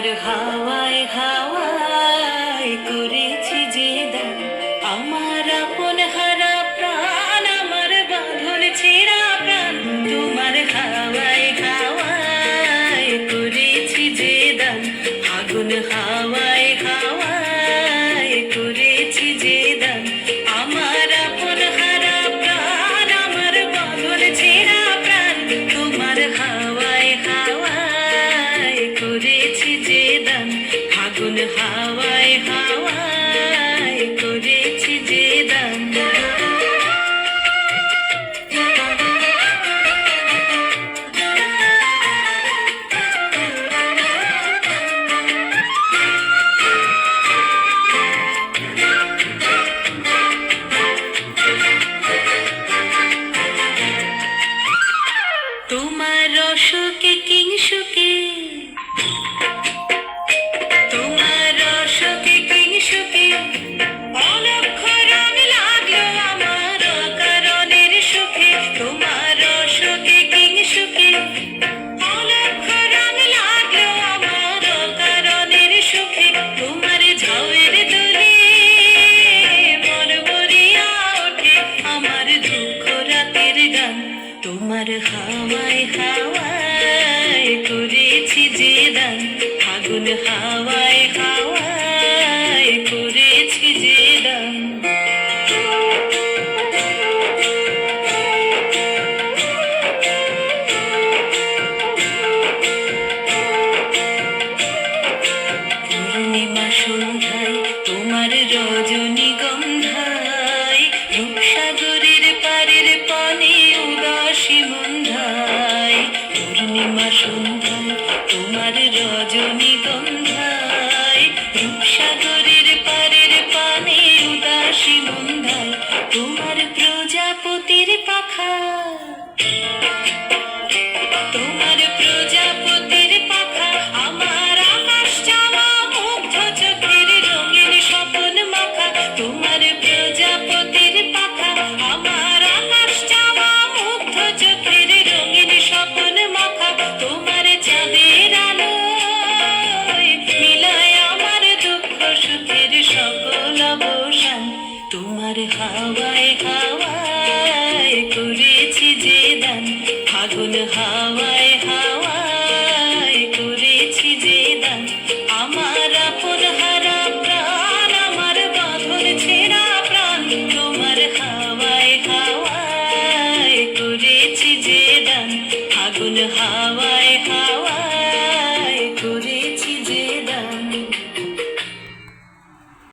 তোমার হাওয়ায় হাওয়ায় করেছি যে দান, আমার আপন হারা প্রাণ, আমার বাঁধন ছেঁড়া প্রাণ। তোমার হাওয়ায় হাওয়ায় করেছি যে দান, আগুন হাওয়ায় হাওয়ায় করেছি যে দান, আমার আপন হারা প্রাণ, আমার বাঁধন ছেঁড়া প্রাণ। তোমার হাওয়ায় হাওয়ায় করেছি যে দান, আগুন হাওয়ায় হাওয়ায় করেছি যে দান। তোমার অশোকে কিংসুকে, তোমার অশোকে কিংসুকে অলক্ষ রং লাগলো আমার অকারণের সুখে। তোমার অশোকে কিংসুকে অলক্ষ রং লাগলো আমার অকারণের সুখে। তোমার ঝাউয়ের দোলে মরমরিয়া ওঠে আমার দুঃখ রাতের গান। তোমার হাওয়ায় হাওয়ায় করেছি যে দান, আগুন হাওয়ায় হাওয়ায় করেছি যে দান। পূর্ণিমা সন্ধ্যায় তোমার রজনীগন্ধায়, রূপসাগরের পারের পানে উদাসী মন্ধায়। পূর্ণিমা সন্ধ্যায় তোমার রজনীগন্ধায়, রূপসাগরের পারের পানে উদাসী মন্ধায়। তোমার প্রজাপতির পাখা, তোমার প্রজাপতির পাখা আমার আকাশ চাওয়া মুগ্ধ চোখের রঙিন স্বপন মাখা। তোমার প্রজাপতির পাখা আমার আকাশ চাওয়া মুগ্ধ চোখের রঙিন স্বপন মাখা। তোমার চাঁদের আলোয় মিলায় আমার দুঃখ সুখের সকল অবসান। তোমার হাওয়ায় হাওয়ায় করেছি যে দান, আগুন হাওয়ায় হাওয়ায় করেছি যে দান, আমার আপন হারা প্রাণ, আমার বাঁধন ছেঁড়া প্রাণ। তোমার হাওয়ায় হাওয়ায় করেছি যে দান, আগুন হাওয়ায়